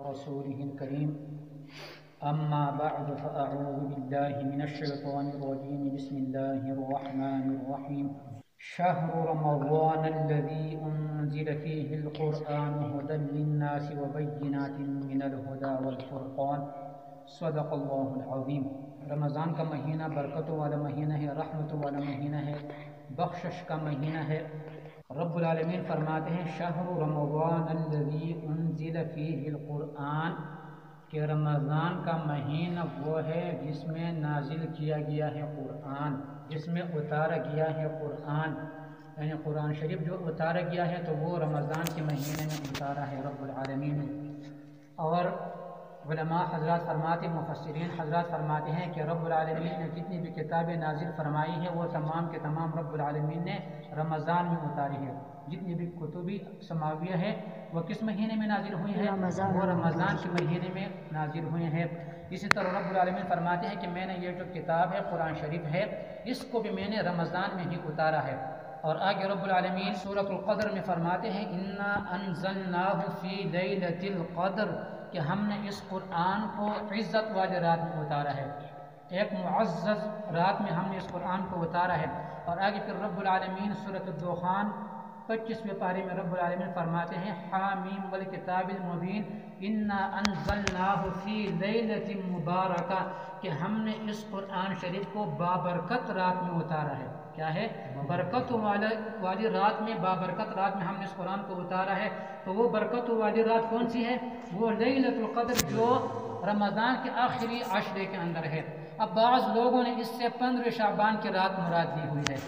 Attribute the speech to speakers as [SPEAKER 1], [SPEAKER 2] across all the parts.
[SPEAKER 1] رسوله الكريم أما بعد فأعوذ بالله من الشيطان الرجيم بسم الله الرحمن الرحيم شهر رمضان الذي أنزل فيه القرآن هدى للناس وبينات من الهدى والفرقان صدق الله العظيم۔ رمضان کا مہینہ برکتوں والا مہینہ ہے، رحمتوں والا مہینہ ہے، بخشش کا مہینہ ہے۔ رب العالمین فرماتے ہیں شہر رمضان الذی انزل فیہ القرآن، کہ رمضان کا مہینہ وہ ہے جس میں نازل کیا گیا ہے قرآن، جس میں اتارا گیا ہے قرآن، یعنی قرآن شریف جو اتارا گیا ہے تو وہ رمضان کے مہینے میں اتارا ہے رب العالمین نے۔ اور علماء حضرات فرماتے، مفسرین حضرات فرماتے ہیں کہ رب العالمین نے جتنی بھی کتابیں نازل فرمائی ہیں وہ تمام کے تمام رب العالمین نے رمضان میں اتاری ہے۔ جتنی بھی کتبی سماویہ ہے وہ کس مہینے میں نازل ہوئی ہیں؟ وہ رمضان کے مہینے میں نازل ہوئے ہیں۔ اسی طرح رب العالمین فرماتے ہیں کہ میں نے یہ جو کتاب ہے قرآن شریف ہے اس کو بھی میں نے رمضان میں ہی اتارا ہے۔ اور آگے رب العالمین سورۃ القدر میں فرماتے ہیں انا انزلناہ فی لیلۃ القدر، کہ ہم نے اس قرآن کو عزت والے رات میں اتارا ہے، ایک معزز رات میں ہم نے اس قرآن کو اتارا ہے۔ اور آگے پھر رب العالمین سورۃ الدخان 25ویں پارے میں رب العالمین فرماتے ہیں حامیم والکتاب المبین انا انزلناہ فی لیلۃ مبارکہ، کہ ہم نے اس قرآن شریف کو بابرکت رات میں اتارا ہے۔ کیا ہے؟ برکت والی رات میں، بابرکت رات میں ہم نے اس قرآن کو اتارا ہے۔ تو وہ برکت والی رات کون سی ہے؟ وہ لیلۃ القدر جو رمضان کے آخری عشرے کے اندر ہے۔ اب بعض لوگوں نے اس سے 15 شعبان کی رات مراد لی ہوئی ہے۔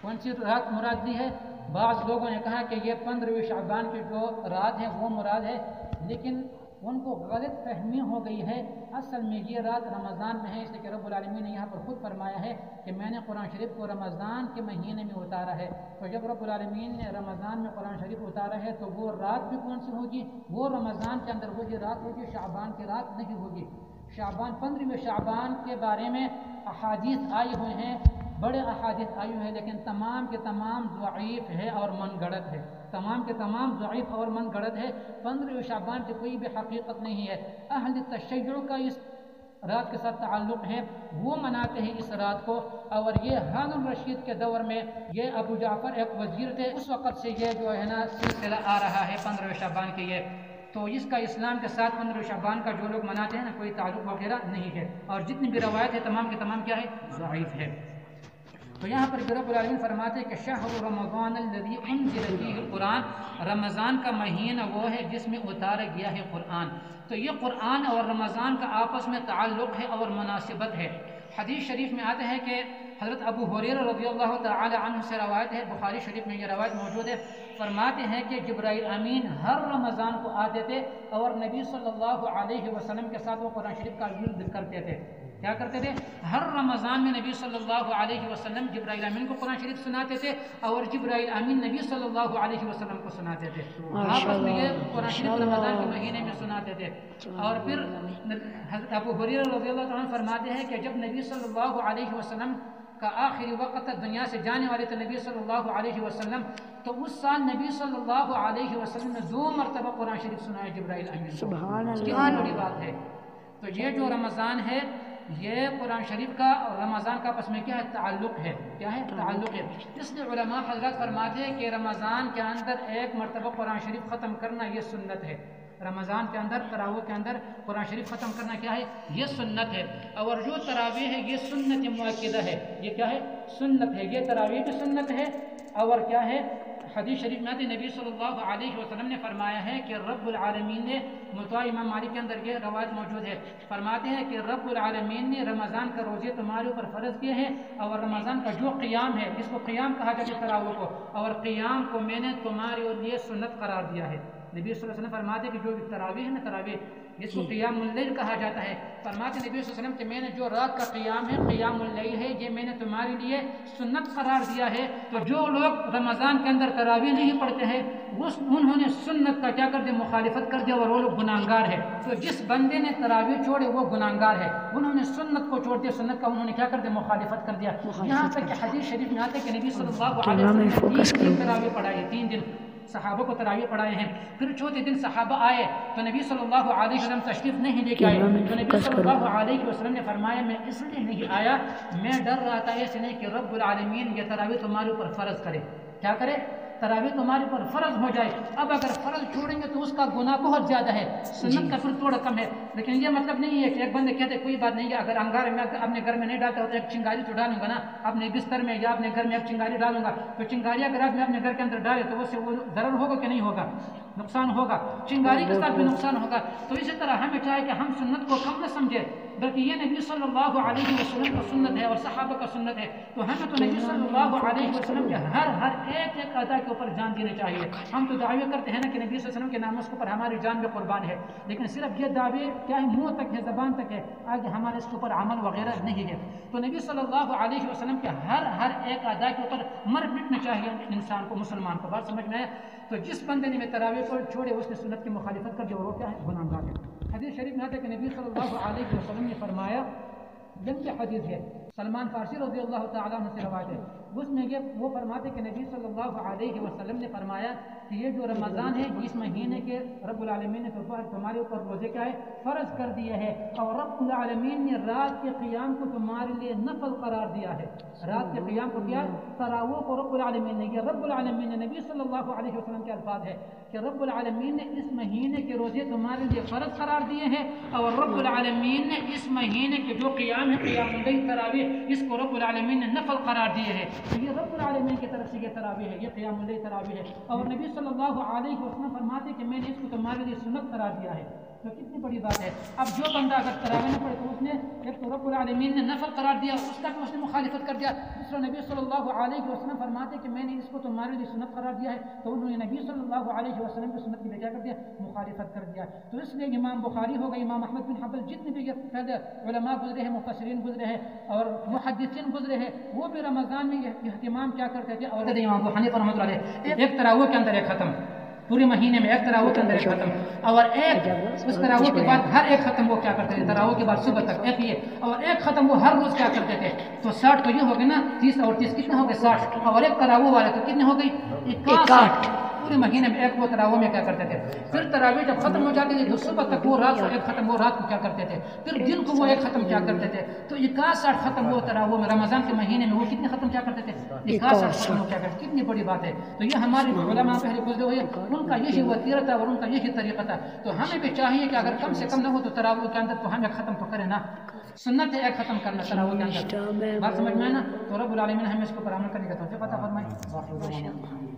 [SPEAKER 1] کون سی رات مراد لی ہے؟ بعض لوگوں نے کہا کہ یہ 15 شعبان کی جو رات ہے وہ مراد ہے، لیکن ان کو غلط فہمی ہو گئی ہے۔ اصل میں یہ رات رمضان میں ہے، اس لیے کہ رب العالمین نے یہاں پر خود فرمایا ہے کہ میں نے قرآن شریف کو رمضان کے مہینے میں اتارا ہے۔ تو جب رب العالمین نے رمضان میں قرآن شریف اتارا ہے تو وہ رات بھی کون سی ہوگی؟ وہ رمضان کے اندر وہی رات ہوگی، شعبان کی رات نہیں ہوگی۔ شعبان 15 شعبان کے بارے میں احادیث آئی ہوئے ہیں، بڑے احادیث آئی ہوئے ہیں، لیکن تمام کے تمام ضعیف ہے اور من گڑت ہے، تمام کے تمام ضعیف اور من گڑت ہے۔ 15 شعبان کی کوئی بھی حقیقت نہیں ہے۔ اہل تشیع کا اس رات کے ساتھ تعلق ہے، وہ مناتے ہیں اس رات کو۔ اور یہ ہارون الرشید کے دور میں یہ ابو جعفر ایک وزیر تھے، اس وقت سے یہ جو ہے نا سلسلہ آ رہا ہے 15 شعبان کے یہ، تو اس کا اسلام کے ساتھ 15 شعبان کا جو لوگ مناتے ہیں نا کوئی تعلق وغیرہ نہیں ہے، اور جتنی بھی روایت ہے تمام کے تمام کیا ہے؟ ضعیف ہے۔ تو یہاں پر رب العالمین فرماتے ہیں کہ شہر رمضان الذی انزل فیہ القرآن، رمضان کا مہینہ وہ ہے جس میں اتارا گیا ہے قرآن۔ تو یہ قرآن اور رمضان کا آپس میں تعلق ہے اور مناسبت ہے۔ حدیث شریف میں آتا ہے کہ حضرت ابو ہریرہ رضی اللہ تعالی عنہ سے روایت ہے، بخاری شریف میں یہ روایت موجود ہے، فرماتے ہیں کہ جبرائیل امین ہر رمضان کو آتے تھے اور نبی صلی اللہ علیہ وسلم کے ساتھ وہ قرآن شریف کا ورد کرتے تھے۔ کیا کرتے تھے؟ ہر رمضان میں نبی صلی اللہ علیہ وسلم جبرائیل امین کو قرآن شریف سناتے تھے اور جبرائیل امین نبی صلی اللہ علیہ وسلم کو سناتے تھے، آپس میں یہ قرآن شریف رمضان کے مہینے میں سناتے تھے۔ اور پھر حضرت ابو ہریرہ رضی اللہ عنہ فرماتے ہیں کہ جب نبی صلی اللہ علیہ وسلم کا آخری وقت دنیا سے جانے والے تھے نبی صلی اللہ علیہ وسلم، تو اس سال نبی صلی اللہ علیہ وسلم نے 2 مرتبہ قرآن شریف سنایا جبرائیل امین کو۔ سبحان اللہ، کتنی بڑی بات ہے۔ تو یہ جو رمضان ہے یہ قرآن شریف کا اور رمضان کا آپس میں کیا ہے؟ تعلق ہے۔ کیا ہے؟ تعلق ہے۔ اس لیے علماء حضرات فرماتے ہیں کہ رمضان کے اندر 1 مرتبہ قرآن شریف ختم کرنا یہ سنت ہے۔ رمضان کے اندر تراویح کے اندر قرآن شریف ختم کرنا کیا ہے؟ یہ سنت ہے۔ اور جو تراویح ہے یہ سنت مؤکدہ ہے، یہ کیا ہے؟ سنت ہے، یہ تراویح بھی سنت ہے۔ اور کیا ہے؟ حدیث شریف میں نبی صلی اللہ علیہ وسلم نے فرمایا ہے کہ رب العالمین نے، موطا امام مالک کے اندر یہ روایت موجود ہے، فرماتے ہیں کہ رب العالمین نے رمضان کا روزے تمہارے اوپر فرض کیے ہیں، اور رمضان کا جو قیام ہے جس کو قیام کہا جاتا ہے تراویح کو، اور قیام کو میں نے تمہارے لیے سنت قرار دیا ہے۔ نبی صلی اللہ علیہ وسلم فرماتے ہیں کہ جو تراویح ہے نا، تراویح جس کو قیام اللیل کہا جاتا ہے، فرماتے نبی صلی اللہ علیہ وسلم کہ میں نے جو رات کا قیام ہے، قیام اللیل ہے، یہ میں نے تمہارے لیے سنت قرار دیا ہے۔ تو جو لوگ رمضان کے اندر تراویح نہیں پڑھتے ہیں انہوں نے سنت کا کیا کر دیا؟ مخالفت کر دیا، اور وہ لوگ گناہگار ہے۔ تو جس بندے نے تراویح چھوڑے وہ گناہگار ہے، انہوں نے سنت کو چھوڑ دیا، سنت کا انہوں نے کیا کر دیا؟ مخالفت کر دیا۔ یہاں تک کہ حدیث شریف میں آتا ہے کہ نبی صلی اللہ علیہ وسلم نے 3 دن تراویح پڑھائی، 3 دن صحابہ کو تراویح پڑھائے ہیں. پھر چوتھے دن صحابہ آئے تو نبی صلی اللہ علیہ وسلم تشریف نہیں لے کے آئے. تو نبی صلی اللہ علیہ وسلم نے فرمایا میں اس لیے نہیں آیا, میں ڈر رہا تھا ایسے نہیں کہ رب العالمین یہ تراویح تمہارے اوپر فرض کرے. کیا کرے؟ تراویح تمہارے پر فرض ہو جائے. اب اگر فرض چھوڑیں گے تو اس کا گناہ بہت زیادہ ہے, سنت کا پھر تھوڑا کم ہے. لیکن یہ مطلب نہیں ہے کہ ایک بندے کہتے کوئی بات نہیں ہے, اگر انگار میں اپنے گھر میں نہیں ڈالتا ہو تو ایک چنگاری تو ڈالوں گا نا اپنے بستر میں یا اپنے گھر میں ایک چنگاری ڈالوں گا. تو چنگاری اگر آپ اپنے گھر کے اندر ڈالے تو اس سے وہ ضرر ہوگا کہ نہیں ہوگا؟ نقصان ہوگا. چنگاری کے ساتھ بھی نقصان ہوگا. تو اسی طرح ہمیں چاہے کہ ہم سنت کو کم نہ سمجھے, بلکہ یہ نبی صلی اللہ علیہ وسلم کا سنت ہے اور صحابہ کا سنت ہے. تو ہمیں تو نبی صلی اللہ علیہ وسلم کے ہر ایک ادا کے اوپر جان دینے چاہیے. ہم تو دعوے کرتے ہیں نا کہ نبی صلی اللہ علیہ وسلم کے ناموس کے اوپر ہماری جان بھی قربان ہے, لیکن صرف یہ دعوے کیا ہے منہ تک ہے, زبان تک ہے, آگے ہمارے اس کے اوپر عمل وغیرہ نہیں ہے. تو نبی صلی اللہ علیہ وسلم کے ہر ایک ادا کے اوپر مر مٹنا چاہیے انسان کو, مسلمان کو. بات سمجھ میں آیا؟ تو جس بندے نے تراویح کو چھوڑے اس نے سنت کی مخالفت کر دی اور وہ کیا ہے؟ گناہ گار ہے. حدیث شریف میں آتا ہے کہ نبی صلی اللہ علیہ وسلم نے فرمایا, لمبی حدیث ہے, سلمان فارسی رضی اللہ تعالیٰ عنہ سے روایت ہے, اس میں یہ وہ فرماتے کہ نبی صلی اللہ علیہ وسلم نے فرمایا کہ یہ جو رمضان ہے اس مہینے کے رب العالمین نے تمہارے اوپر روزے کیا ہے؟ فرض کر دیا ہے, اور رب العالمین نے رات کے قیام کو تمہارے لیے نفل قرار دیا ہے. رات کے قیام کو کیا؟ تراویح کو رب العالمین نے, یہ رب العالمین نے نبی صلی اللہ علیہ وسلم کے الفاظ ہے کہ رب العالمین نے اس مہینے کے روزے تمہارے لیے فرض قرار دیے ہیں, اور رب العالمین نے اس مہینے کے جو قیام ہے قیام اللیل تراویح اس کو رب العالمین نے نفل قرار دیے ہیں. یہ رب العالمین کی طرف سے یہ تراویح ہے, یہ قیام اللیل تراویح ہے. اور نبی صلی اللہ علیہ وسلم فرماتے کہ میں نے اس کو تمہارے لیے سنت قرار دیا ہے. تو کتنی بڑی بات ہے. اب جو بندہ اگر تراویح نہ پڑھے تو اس نے ایک تو رب العالمین نے نفل قرار دیا, اس کا بھی اس نے مخالفت کر دیا. دوسرا نبی صلی اللہ علیہ وسلم فرماتے کہ میں نے اس کو تمہارے لیے سنت قرار دیا ہے, تو انہوں نے نبی صلی اللہ علیہ وسلم کی سنت کی کیا کر دیا؟ مخالفت کر دیا. تو اس لیے امام بخاری ہوگا, امام احمد بن حنبل, جتنے بھی پہلے علماء گزرے ہیں, مفسرین گزرے ہیں اور محدثین گزرے ہیں, وہ بھی رمضان میں اہتمام کیا کرتے تھے. اور امام ابو حنیفہ رحمۃ اللہ علیہ ایک تراویح کے اندر ایک ختم, پورے مہینے میں ایک تراویح کے اندر ایک ختم, اور ایک اس تراویح کے بعد ہر ایک ختم وہ کیا کرتے تھے, تراویح کے بعد صبح تک ایک یہ, اور ایک ختم وہ ہر روز کیا کرتے تھے. تو 60 تو یہ ہو گئے نا, 30 اور 30 کتنے ہو گئے؟ 60. اور ایک تراویح والے تو کتنے ہو گئی؟ 61. پورے مہینے میں ایک وہ تراویح میں کیا کرتے تھے. پھر تراویح جب ختم ہو جاتی تھی تو صبح تک وہ رات کو ایک ختم وہ رات کو کیا کرتے تھے, پھر دن کو وہ ایک ختم کیا کرتے تھے. تو 61 ختم وہ تراویح میں رمضان کے مہینے میں وہ کتنے ختم کیا کرتے تھے؟ 61 ختم کیا کرتے. کتنی بڑی بات ہے. تو یہ ہمارے علماء پہلے گزرے ہوئے ان کا یہی وتیرہ تھا اور ان کا یہی طریقہ تھا. تو ہمیں بھی چاہیے کہ اگر کم سے کم نہ ہو تو تراویح کے اندر تو ہم ایک ختم تو کریں نا, سنت ہے ایک ختم کرنا تراویح کے اندر. بات سمجھ میں ہے نا؟ تو رب العالمین ہمیں اس کو پر عمل کرنے کا توفیق عطا فرمائے.